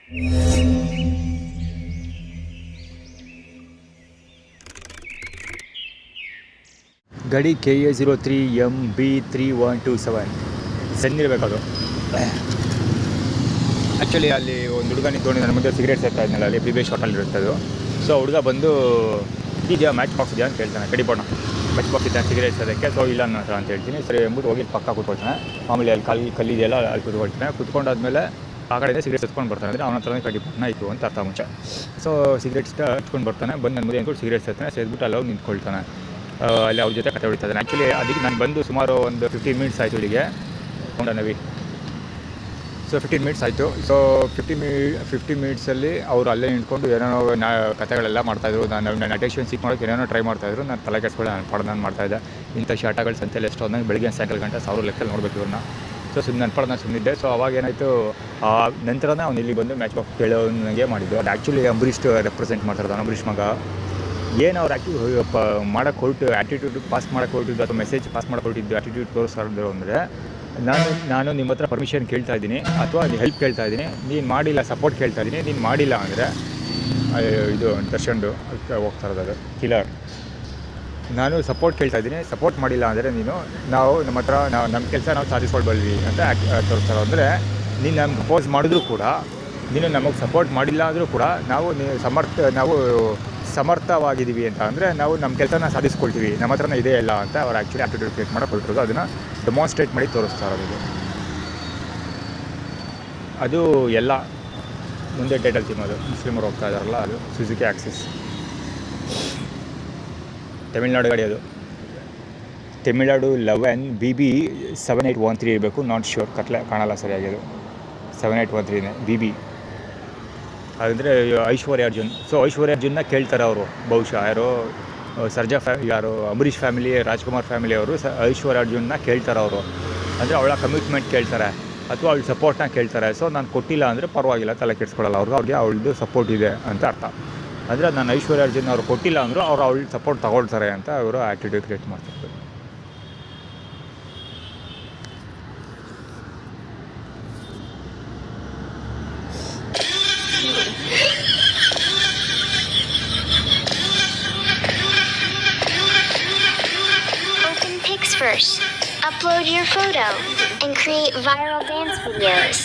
ಗಾಡಿ KA03MB3127 ಸಣ್ಣಿರಬೇಕದು. Actually ಅಲ್ಲಿ ಒಂದು ಹುಡುಗ ನಿಂತ್ಕೊಂಡು ನನ್ನ ಮುಂದೆ ಸಿಗರೇಟ್ ಸೇರ್ತಾ ಇದ್ನಲ್ಲ, ಅಲ್ಲಿ BB ಶಾರ್ಟಲ್ಲಿ ಇರುತ್ತೆ ಅದು. ಸೊ ಹುಡುಗ ಬಂದು ಇದೆಯಾ ಮ್ಯಾಚ್ ಬಾಕ್ಸ್ ಇದೆಯಾ ಅಂತ ಹೇಳ್ತಾನೆ. ಕಡಿಬೋಣ ಮ್ಯಾಚ್ ಬಾಕ್ಸ್ ಇದೆ ಸಿಗರೇಟ್ ಅದಕ್ಕೆ. ಸೊ ಇಲ್ಲ ನನ್ನ ಹತ್ರ ಅಂತ ಹೇಳ್ತೀನಿ. ಸರಿ ಎಂಬುದು ಹೋಗಿ ಪಕ್ಕ ಕೂತ್ಕೊಳ್ತಾನೆ. ಮಾಮೂಲಿ ಅಲ್ಲಿ ಕಲ್ಲಿದೆಯಲ್ಲ ಅಲ್ಲಿ ಕೂತ್ಕೊಳ್ತಾನೆ. ಕೂತ್ಕೊಂಡಾದ್ಮೇಲೆ ಆ ಕಡೆಯಿಂದ ಸಿಗರೇಟ್ ಎತ್ಕೊಂಡು ಬರ್ತಾನೆ. ಅಂದರೆ ಅವನ ಹತ್ರನೇ ಕಡಿಬೋಣ ಇತ್ತು ಅಂತ ಅರ್ಥ ಮುಂಚೆ. ಸೊ ಸಿಗರೇಟ್ ಹಚ್ಕೊಂಡು ಬರ್ತಾನೆ. ಬಂದು ನನ್ನ ಮುಂದೆ ಅಂದ್ಕೊಂಡು ಸಿಗರೇಟ್ ಸೇರ್ತಾನೆ. ಸೇರಿಬಿಟ್ಟು ಅಲ್ಲಿ ಹೋಗಿ ನಿಂತ್ಕೊಳ್ತಾನೆ. ಅಲ್ಲಿ ಅವ್ರ ಜೊತೆ ಕತೆ ಹೊಡಿತಾ ಇದ್ದಾನೆ. ಆ್ಯಕ್ಚುಲಿ ಅದಕ್ಕೆ ನಾನು ಬಂದು ಸುಮಾರು ಒಂದು 15 ಮಿನಿಟ್ಸ್ ಆಯಿತು ಇಲ್ಲಿಗೆ ನವಿ. ಸೊ 15 ಮಿನಿಟ್ಸ್ ಆಯಿತು. ಸೊ 50 ಮಿನಿಟ್ಸಲ್ಲಿ ಅವರು ಅಲ್ಲೇ ನಿಂತ್ಕೊಂಡು ಏನೇನೋ ಕಥೆಗಳೆಲ್ಲ ಮಾಡ್ತಾಯಿದ್ರು. ನಾನು ಅಟೆನ್ಷನ್ ಸೀಕ್ ಮಾಡೋಕ್ಕೆ ಏನೇನೋ ಟ್ರೈ ಮಾಡ್ತಾಯಿದ್ರು. ನಾನು ತಲೆ ಕೆಡಿಸ್ಕೊಳ್ಳೋ ನಾನು ಪಾಡ ನಾನು ಮಾಡ್ತಾಯಿದ್ದೆ. ಇಂಥ ಶಾಟಗಳು ಸಂತೆಯಲ್ಲಿ ಎಷ್ಟು ಅಂದಂಗೆ ಬೆಳಗ್ಗೆ ಸಾಯಂಕಾಲ ಗಂಟೆ 1000 ಲೆಕ್ಕದಲ್ಲಿ ನೋಡಬೇಕು ಇವ್ರನ್ನ. ಸೊ ನನ್ನ ಪಾಡ ನಾನು ಸುಮ್ಮನಿದ್ದೆ. ಸೊ ಅವಾಗ ಏನಾಯಿತು, ನಂತರನೇ ಅವ್ನು ಇಲ್ಲಿ ಬಂದು ಮ್ಯಾಚ್ ಬಾಕ್ಸ್ ಕೇಳೋನಿಗೆ ಮಾಡಿದ್ದು. ಅದು ಆ್ಯಕ್ಚುಲಿ ಅಂಬರೀಷ್ ರೆಪ್ರೆಸೆಂಟ್ ಮಾಡ್ತಾರೆ. ಅಂಬರೀಷ್ ಮಗ ಏನು ಅವ್ರು ಮಾಡೋಕ್ಕೆ ಹೊರಟು ಆ್ಯಟಿಟ್ಯೂಡ್ ಪಾಸ್ ಮಾಡೋಕ್ಕೆ ಹೊರಟಿದ್ದು ಅಥವಾ ಮೆಸೇಜ್ ಪಾಸ್ ಮಾಡೋಕ್ಕೆ ಹೊರಟಿದ್ದು ಆ್ಯಟಿಟ್ಯೂಡ್ ತೋರಿಸೋದು ಅಂದರೆ, ನಾನು ನಿಮ್ಮ ಹತ್ರ ಪರ್ಮಿಷನ್ ಕೇಳ್ತಾ ಇದ್ದೀನಿ ಅಥವಾ ಹೆಲ್ಪ್ ಕೇಳ್ತಾ ಇದ್ದೀನಿ, ನೀನು ಮಾಡಿಲ್ಲ ಸಪೋರ್ಟ್ ಕೇಳ್ತಾ ಇದ್ದೀನಿ, ನೀನು ಮಾಡಿಲ್ಲ ಅಂದರೆ ಇದು ದರ್ಶನ್ದು ಹೋಗ್ತಾ ಇರೋದು ಅದು ಕಿಲರ್. ನಾನು ಸಪೋರ್ಟ್ ಕೇಳ್ತಾ ಇದ್ದೀನಿ, ಸಪೋರ್ಟ್ ಮಾಡಿಲ್ಲ ಅಂದರೆ ನಾವು ನಮ್ಮ ಹತ್ರ ನಮ್ಮ ಕೆಲಸ ನಾವು ಸಾಧಿಸ್ಕೊಳ್ಬಲ್ವಿ ಅಂತ ತೋರಿಸ್ತಾರೋ. ಅಂದರೆ ನೀನು ನಮ್ಗೆ ಅಪೋಸ್ ಮಾಡಿದ್ರೂ ಕೂಡ, ನೀನು ನಮಗೆ ಸಪೋರ್ಟ್ ಮಾಡಿಲ್ಲ ಅಂದರೂ ಕೂಡ ನಾವು ಸಮರ್ಥವಾಗಿದ್ದೀವಿ ಅಂತ. ಅಂದರೆ ನಾವು ನಮ್ಮ ಕೆಲಸನ ಸಾಧಿಸ್ಕೊಳ್ತೀವಿ, ನಮ್ಮ ಹತ್ರನೇ ಇದೆ ಇಲ್ಲ ಅಂತ ಅವ್ರು ಆ್ಯಕ್ಚುಲಿ ಆ್ಯಟಿಟ್ಯೂಡ್ ಕ್ರಿಯೇಟ್ ಮಾಡೋಕೆ ಹೊರಟಿರೋದು. ಅದನ್ನು ಡೆಮಾನ್ಸ್ಟ್ರೇಟ್ ಮಾಡಿ ತೋರಿಸ್ತಾ ಇರೋದು. ಅದು ಎಲ್ಲ ಮುಂದೆ ಟೈಟಲ್ ಥೀಮ್ ಅದು ಮುಸ್ಲಿಮರು ಹೋಗ್ತಾ ಇದ್ದಾರಲ್ಲ, ಅದು ಸುಜುಕಿ ಆಕ್ಸಿಸ್ ತಮಿಳ್ನಾಡು ಗಾಡಿ. ಅದು ತಮಿಳ್ನಾಡು 11 BB 7813 ಇರಬೇಕು. ನಾಟ್ ಶ್ಯೂರ್, ಕಾಣಲ್ಲ ಸರಿಯಾಗಿ. ಅದು 7813 BB. ಅಂದರೆ ಐಶ್ವರ್ಯ ಅರ್ಜುನ್. ಸೊ ಐಶ್ವರ್ಯ ಅರ್ಜುನ್ನ ಕೇಳ್ತಾರೆ ಅವರು, ಬಹುಶಃ ಯಾರೋ ಸರ್ಜಾ ಯಾರು ಅಂಬರೀಷ್ ಫ್ಯಾಮಿಲಿ, ರಾಜ್ಕುಮಾರ್ ಫ್ಯಾಮಿಲಿ ಅವರು ಐಶ್ವರ್ಯ ಅರ್ಜುನ್ನ ಕೇಳ್ತಾರೆ ಅವರು. ಅಂದರೆ ಅವಳ ಕಮಿಟ್ಮೆಂಟ್ ಕೇಳ್ತಾರೆ ಅಥವಾ ಅವಳ ಸಪೋರ್ಟ್ನ ಕೇಳ್ತಾರೆ. ಸೊ ನಾನು ಕೊಟ್ಟಿಲ್ಲ ಅಂದರೆ ಪರವಾಗಿಲ್ಲ, ತಲೆ ಕೆಡಿಸ್ಕೊಳ್ಳಲ್ಲ ಅವ್ರಿಗೆ ಅವಳದು ಸಪೋರ್ಟ್ ಇದೆ ಅಂತ ಅರ್ಥ. ಅಂದರೆ ನಾನು ಐಶ್ವರ್ಯ ಅರ್ಜುನ್ ಅವ್ರು ಕೊಟ್ಟಿಲ್ಲ ಅಂದರೂ ಅವಳ ಸಪೋರ್ಟ್ ತಗೊಳ್ತಾರೆ ಅಂತ ಅವರು ಆ್ಯಟಿಟ್ಯೂಡ್ ಕ್ರಿಯೇಟ್ ಮಾಡ್ತಾರೆ. First, upload your photo and create viral dance videos.